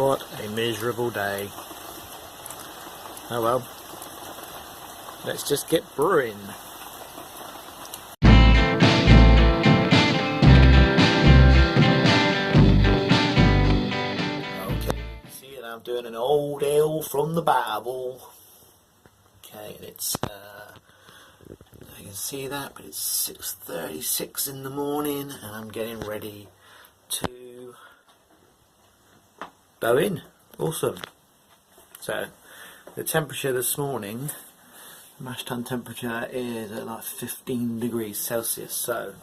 What a miserable day. Oh well. Let's just get brewing. Okay, see, and I'm doing an old ale from the Bible. Okay, and it's you can see that, but it's 6:36 in the morning, and I'm getting ready to go in. Awesome. So the temperature this morning, mash tun temperature, is at like 15 degrees Celsius. So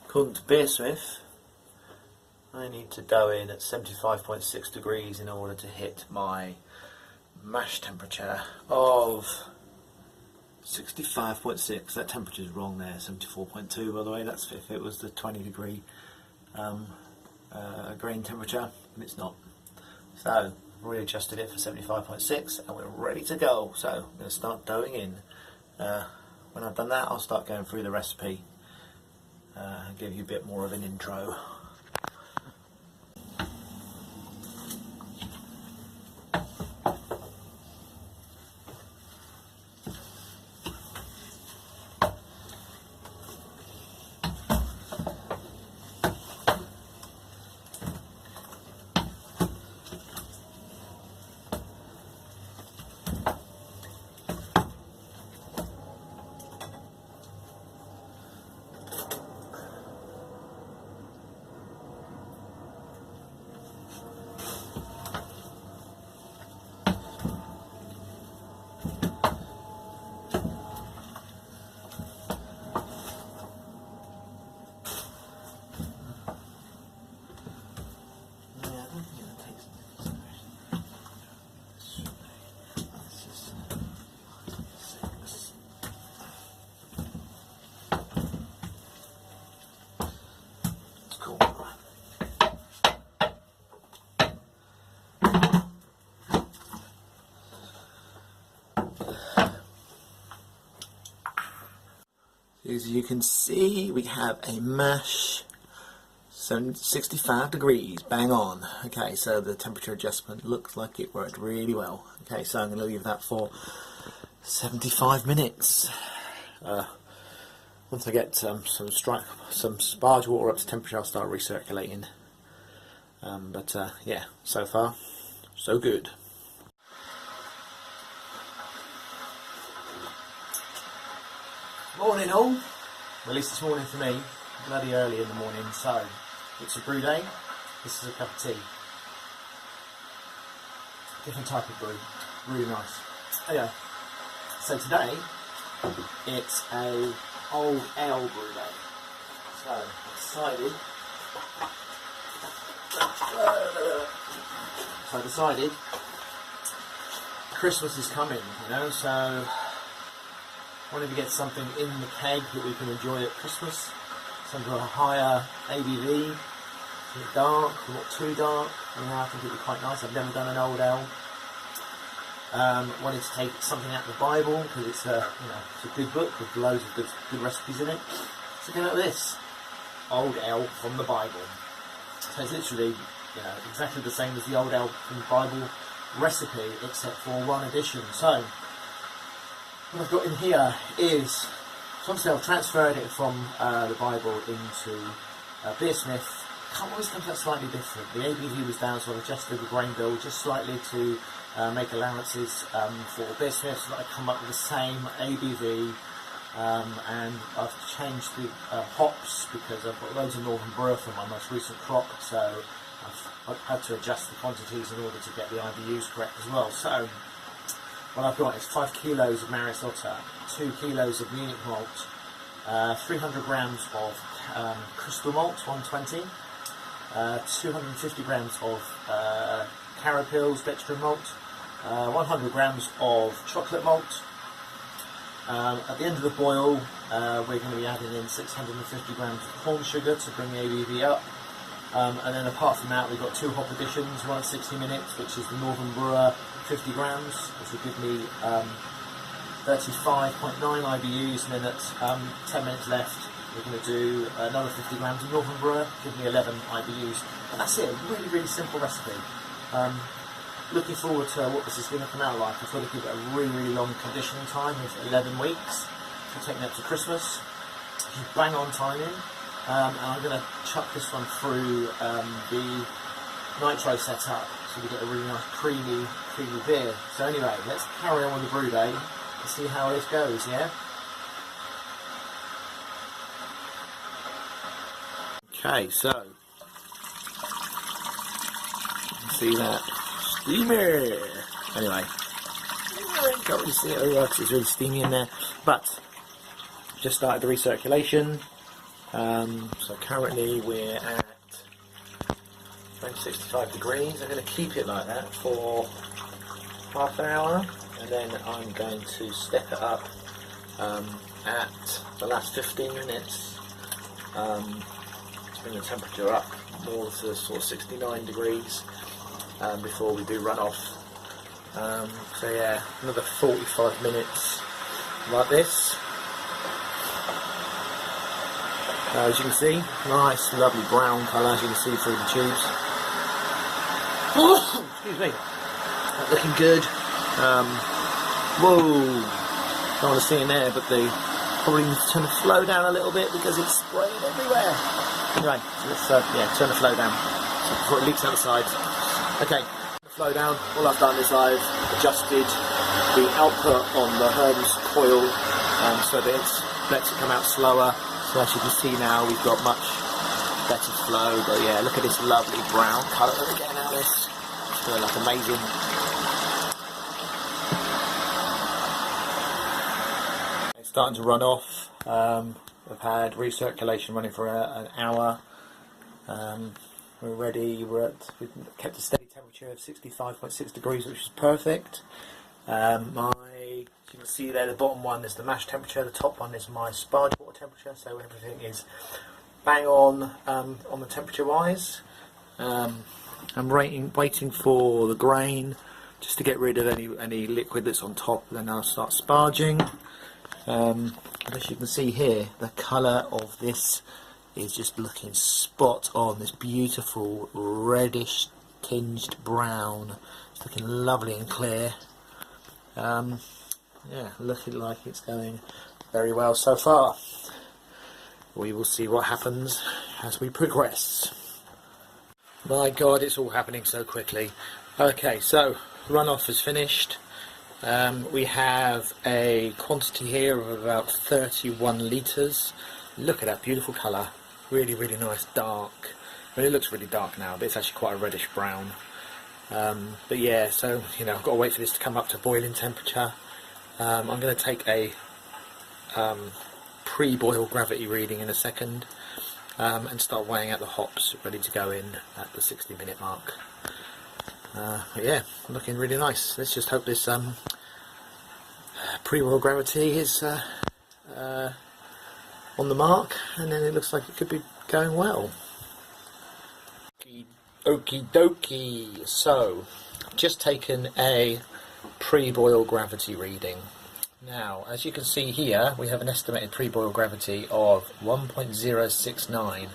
according to Beersmith, I need to go in at 75.6 degrees in order to hit my mash temperature of 65.6. That temperature is wrong there, 74.2 by the way. That's if it was the 20 degree grain temperature, and it's not. So readjusted it for 75.6 and we're ready to go. So I'm going to start doughing in. When I've done that, I'll start going through the recipe and give you a bit more of an intro. As you can see, we have a mash 65 degrees, bang on. Okay, so the temperature adjustment looks like it worked really well. Okay, so I'm going to leave that for 75 minutes. Once I get some sparge water up to temperature, I'll start recirculating. Yeah, so far, so good. Morning all, well, at least this morning for me, bloody early in the morning, so it's a brew day, this is a cup of tea. Different type of brew, really nice. Anyway, so today it's a old ale brew day, so I decided Christmas is coming, you know, so wanted to get something in the keg that we can enjoy at Christmas. Something with a higher ABV, a bit dark, not too dark. You know, I think it'd be quite nice. I've never done an old ale. Wanted to take something out of the Bible because it's a good book with loads of good recipes in it. So go like this, old ale from the Bible. So it's literally, exactly the same as the old ale from the Bible recipe, except for one addition. So what I've got in here is, obviously I've transferred it from the Bible into Beersmith. Always comes out slightly different. The ABV was down, so I've adjusted the grain bill just slightly to make allowances for Beersmith so that I come up with the same ABV. And I've changed the hops because I've got loads of Northern Brewer from my most recent crop, so I've had to adjust the quantities in order to get the IBUs correct as well. So what I've got is 5 kilos of Maris Otter, 2 kilos of Munich malt, 300 grams of crystal malt, 120, 250 grams of Caro Pills dextrin malt, 100 grams of chocolate malt. At the end of the boil, we're going to be adding in 650 grams of corn sugar to bring the ABV up. And then apart from that, we've got 2 hop additions, one at 60 minutes, which is the Northern Brewer 50 grams, which will give me 35.9 IBUs, and then at 10 minutes left, we're going to do another 50 grams of Northern Brewer, give me 11 IBUs. And that's it, really, really simple recipe. looking forward to what this is going to come out like. I've got to give it a really, really long conditioning time of 11 weeks. It'll take me up to Christmas. Just bang on timing. And I'm going to chuck this one through the nitro setup, so we get a really nice creamy beer. So anyway, let's carry on with the brew day and see how this goes, yeah? Okay, so you can see that steamer. Anyway, can't really see it very well because it's really steamy in there, but just started the recirculation. So currently we're at 65 degrees. I'm going to keep it like that for half an hour, and then I'm going to step it up at the last 15 minutes to bring the temperature up more to sort of 69 degrees before we do run off. So yeah, another 45 minutes like this. As you can see, nice lovely brown colour as you can see through the tubes. Oh, excuse me. That's looking good. Whoa, don't want to see in there, but they probably need to turn the flow down a little bit because it's spraying everywhere. Anyway, so let's turn the flow down before it leaks out the sides. Okay, the flow down. All I've done is I've adjusted the output on the Hermes coil so that it lets it come out slower. So as you can see now, we've got much better flow. But yeah, look at this lovely brown colour that we're getting out of this. It's really like amazing. It's starting to run off. I've had recirculation running for an hour. We're ready. We've kept a steady temperature of 65.6 degrees, which is perfect. You can see there, the bottom one is the mash temperature, the top one is my sparge water temperature, so everything is bang on the temperature wise. I'm waiting for the grain just to get rid of any liquid that's on top, and then I'll start sparging. As you can see here, the colour of this is just looking spot on, this beautiful reddish tinged brown. It's looking lovely and clear. Yeah, looking like it's going very well so far. We will see what happens as we progress. My God, it's all happening so quickly. Okay, so runoff is finished. We have a quantity here of about 31 litres. Look at that beautiful colour. Really, really nice dark. I mean, it looks really dark now, but it's actually quite a reddish brown. But yeah, so you know, I've got to wait for this to come up to boiling temperature. I'm going to take a pre-boil gravity reading in a second and start weighing out the hops ready to go in at the 60-minute mark. But yeah, looking really nice. Let's just hope this pre-boil gravity is on the mark, and then it looks like it could be going well. Okie dokie. So, just taken a pre-boil gravity reading. Now, as you can see here, we have an estimated pre-boil gravity of 1.069.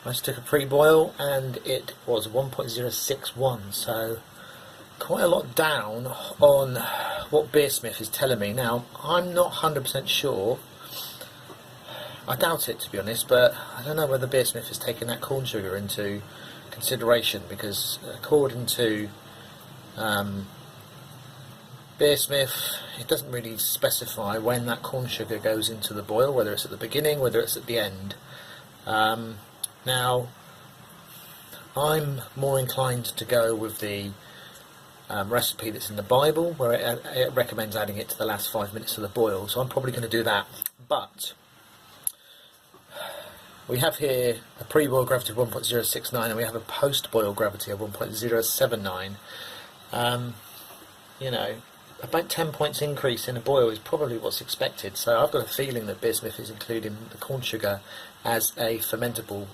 I just took a pre-boil and it was 1.061, so quite a lot down on what Beersmith is telling me. Now, I'm not 100% sure. I doubt it, to be honest, but I don't know whether Beersmith is taking that corn sugar into consideration, because according to Beersmith, it doesn't really specify when that corn sugar goes into the boil, whether it's at the beginning, whether it's at the end. Now, I'm more inclined to go with the recipe that's in the Bible, where it recommends adding it to the last 5 minutes of the boil, so I'm probably going to do that. But we have here a pre-boil gravity of 1.069 and we have a post-boil gravity of 1.079. You know, about 10 points increase in a boil is probably what's expected, so I've got a feeling that Beersmith is including the corn sugar as a fermentable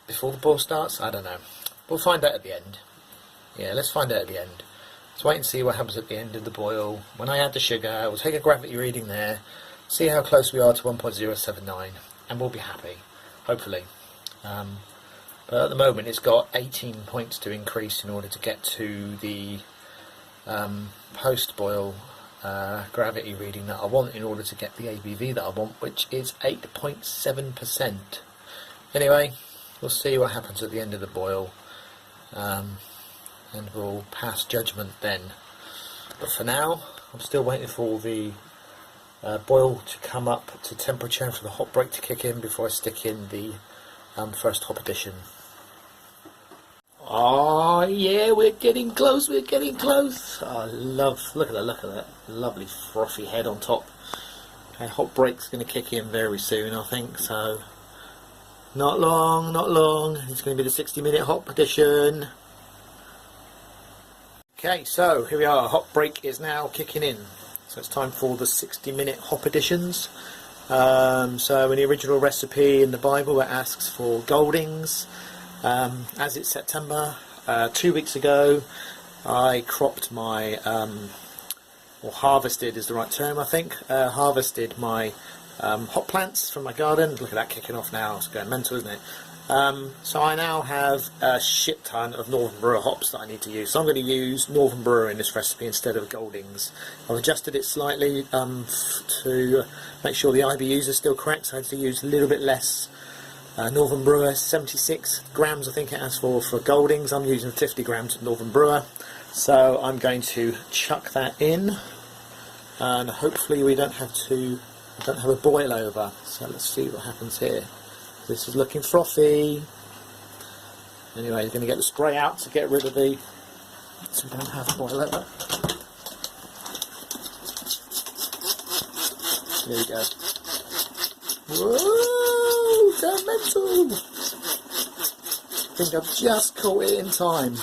before the boil starts. I don't know. We'll find out at the end. Yeah, let's find out at the end. Let's wait and see what happens at the end of the boil. When I add the sugar, we'll take a gravity reading there, see how close we are to 1.079, and we'll be happy, hopefully. But But at the moment it's got 18 points to increase in order to get to the post-boil gravity reading that I want in order to get the ABV that I want, which is 8.7%. Anyway, we'll see what happens at the end of the boil, and we'll pass judgment then. But for now, I'm still waiting for the boil to come up to temperature and for the hop break to kick in before I stick in the first hop addition. Oh yeah, we're getting close, we're getting close. I love, look at that lovely frothy head on top. Okay, hop break's going to kick in very soon, I think, so not long, it's going to be the 60-minute hop addition. Okay, so here we are, hop break is now kicking in. So it's time for the 60-minute hop additions. So in the original recipe in the Bible it asks for Goldings. As it's September, 2 weeks ago I cropped my, or harvested is the right term I think, harvested my hop plants from my garden. Look at that kicking off now, it's going mental, isn't it? So I now have a shit ton of Northern Brewer hops that I need to use. So I'm going to use Northern Brewer in this recipe instead of Goldings. I've adjusted it slightly to make sure the IBUs are still correct, so I had to use a little bit less Northern Brewer, 76 grams I think it asks for Goldings. I'm using 50 grams of Northern Brewer. So I'm going to chuck that in, and hopefully we don't have a boil over. So let's see what happens here. This is looking frothy. Anyway, you're going to get the spray out to get rid of the, so we don't have a boil over. There we go. Whoa, they're mental! I think I've just caught it in time.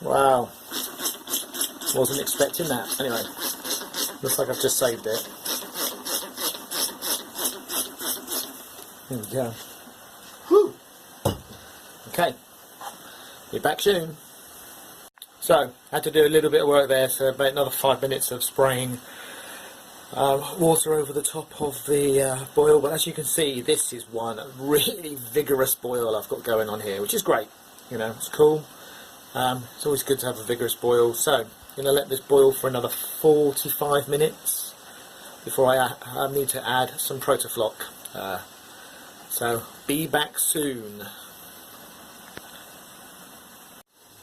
Wow. Wasn't expecting that. Anyway, looks like I've just saved it. There we go. Whew. Okay, be back soon. So, I had to do a little bit of work there, so about another 5 minutes of spraying water over the top of the boil. But as you can see, this is one really vigorous boil I've got going on here, which is great. You know, it's cool. It's always good to have a vigorous boil. So, I'm going to let this boil for another 45 minutes before I need to add some Protofloc. So, be back soon.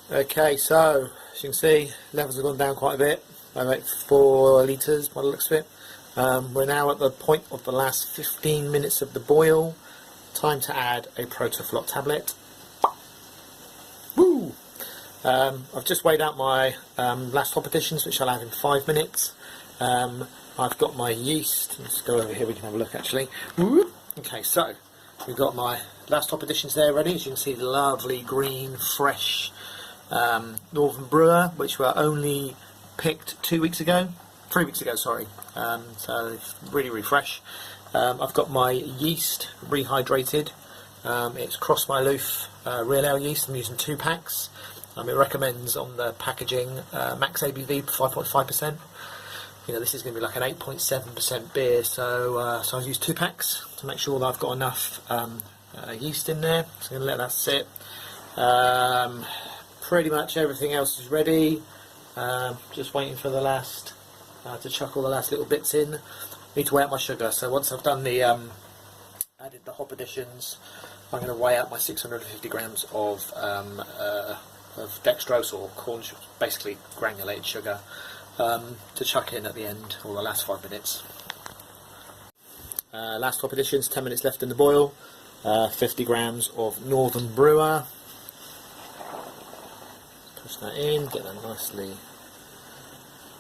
Okay, so, as you can see, levels have gone down quite a bit, by about 4 litres by the looks of it. We're now at the point of the last 15 minutes of the boil. Time to add a Protofloc tablet. Woo! I've just weighed out my last hop additions, which I'll add in 5 minutes. I've got my yeast. Let's go over here, we can have a look actually. Woo! Okay, so we've got my last hop additions there ready. As you can see, the lovely green, fresh Northern Brewer, which were only picked 3 weeks ago, sorry. So it's really fresh. I've got my yeast rehydrated. It's Cross My Loof real ale yeast. I'm using 2 packs. It recommends on the packaging max ABV 5.5%. You know, this is going to be like an 8.7% beer, so I've used 2 packs to make sure that I've got enough yeast in there. So I'm going to let that sit. Pretty much everything else is ready. Just waiting for the last, to chuck all the last little bits in. Need to weigh out my sugar, so once I've done the, added the hop additions, I'm going to weigh out my 650 grams of dextrose or corn sugar, basically granulated sugar, to chuck in at the end, or the last 5 minutes. Last hop additions, 10 minutes left in the boil, 50 grams of Northern Brewer. Push that in, get that nicely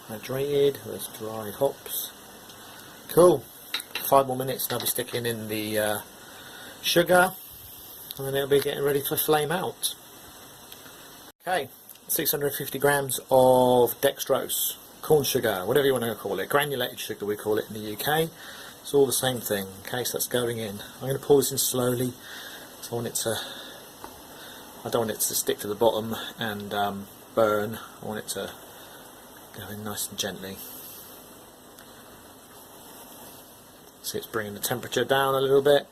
hydrated, those dried hops. Cool. 5 more minutes and I'll be sticking in the sugar, and then it'll be getting ready for flame out. Okay, 650 grams of dextrose, corn sugar, whatever you want to call it, granulated sugar we call it in the UK. It's all the same thing. Okay, so that's going in. I'm going to pour this in slowly. So I don't want it to stick to the bottom and burn. I want it to go in nice and gently. See, it's bringing the temperature down a little bit.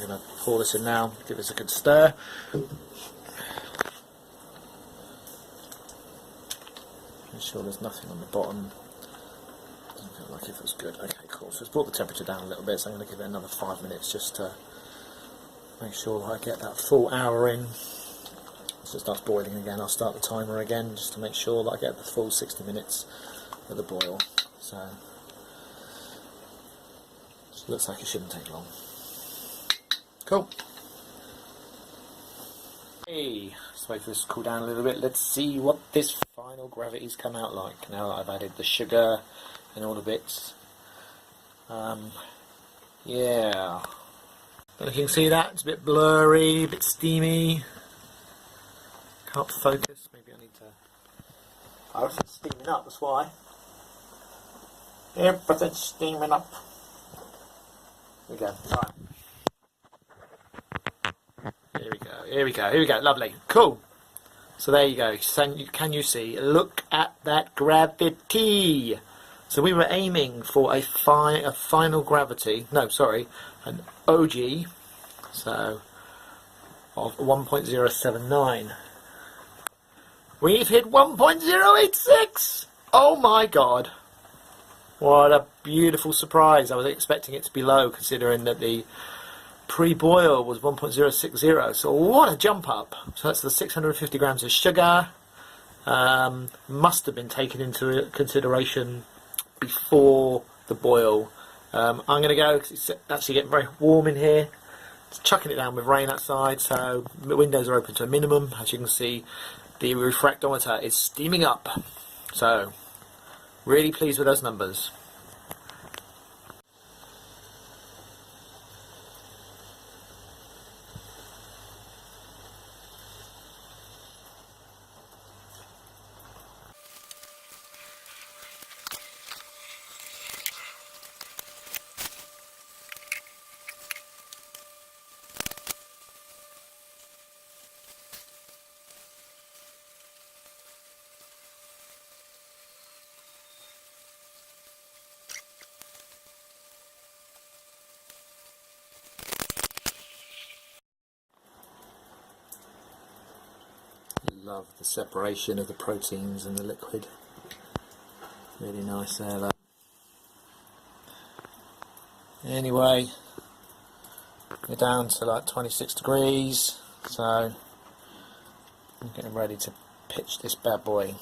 going to pour this in now, give this a good stir. Make sure there's nothing on the bottom. Doesn't feel like it feels good. Okay, cool. So it's brought the temperature down a little bit, so I'm going to give it another 5 minutes just to make sure I get that full hour in. So it starts boiling again, I'll start the timer again just to make sure that I get the full 60 minutes of the boil. So it looks like it shouldn't take long. Cool. Hey, let's wait for this to cool down a little bit. Let's see what this final gravity's come out like now that I've added the sugar and all the bits. Yeah. Don't know if you can see that, it's a bit blurry, a bit steamy. Can't focus, maybe I need to... Oh, it's steaming up, that's why. Everything's steaming up. Here we go, right. Here we go, lovely, cool. So there you go, can you see, look at that gravity. So we were aiming for a final gravity, no sorry, an OG, so of 1.079. We've hit 1.086! Oh my god! What a beautiful surprise. I was expecting it to be low considering that the pre-boil was 1.060, so what a jump up. So that's the 650 grams of sugar. Must have been taken into consideration before the boil. I'm going to go because it's actually getting very warm in here. It's chucking it down with rain outside, so the windows are open to a minimum. As you can see, the refractometer is steaming up. So, really pleased with those numbers. Love the separation of the proteins and the liquid. Really nice there, that. Anyway, we're down to like 26 degrees, so I'm getting ready to pitch this bad boy.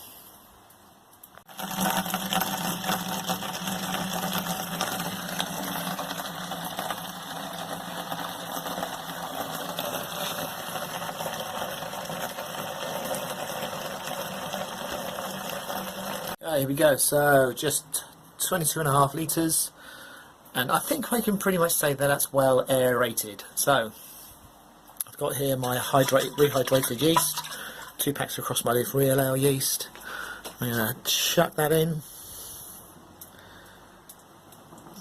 Here we go, so just 22.5 litres, and I think I can pretty much say that that's well aerated. So I've got here my rehydrated yeast, 2 packs across my leaf real ale yeast. I'm going to chuck that in.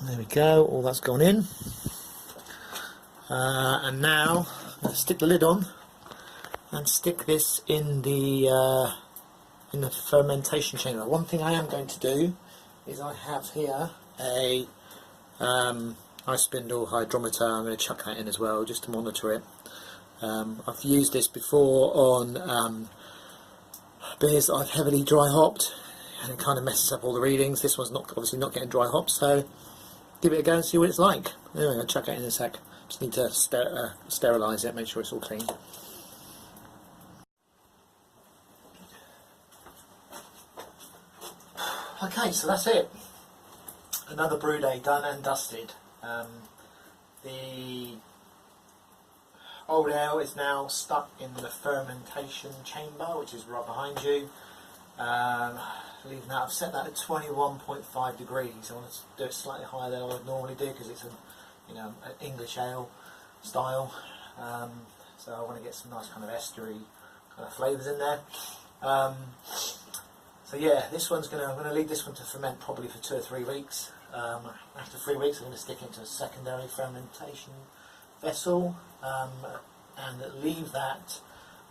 There we go, all that's gone in. And now I'm going to stick the lid on and stick this in the fermentation chamber. One thing I am going to do is I have here a ice spindle hydrometer. I'm going to chuck that in as well just to monitor it. I've used this before on beers that I've heavily dry hopped, and it kind of messes up all the readings. This one's obviously not getting dry hopped, so give it a go and see what it's like. Anyway, I'll chuck it in a sec. Just need to sterilise it, make sure it's all clean. Okay, so that's it. Another brew day done and dusted. The old ale is now stuck in the fermentation chamber, which is right behind you. Leaving that, I've set that at 21.5 degrees. I want to do it slightly higher than I would normally do because it's an English ale style. So I want to get some nice kind of estery kind of flavours in there. So yeah, I'm going to leave this one to ferment probably for 2 or 3 weeks. After 3 weeks I'm going to stick it into a secondary fermentation vessel and leave that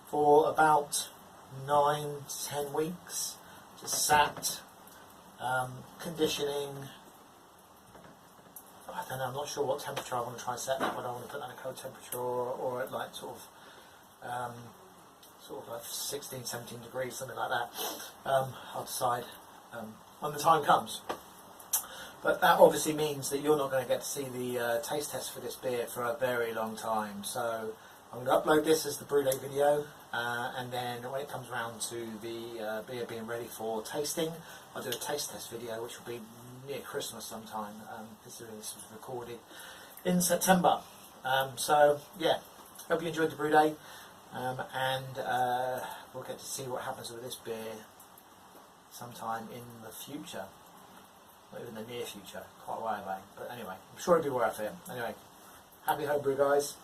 for about 9-10 weeks, just sat, conditioning, I don't know, I'm not sure what temperature I want to try and set that, whether I want to put that at a cold temperature or at like sort of like 16, 17 degrees, something like that. I'll decide when the time comes. But that obviously means that you're not going to get to see the taste test for this beer for a very long time. So I'm going to upload this as the brew day video, and then when it comes around to the beer being ready for tasting, I'll do a taste test video, which will be near Christmas sometime, considering this was recorded in September. So yeah, hope you enjoyed the brew day, and we'll get to see what happens with this beer sometime in the future. Not even the near future, quite a while away. But anyway, I'm sure it'll be worth it. Anyway, happy homebrew, guys.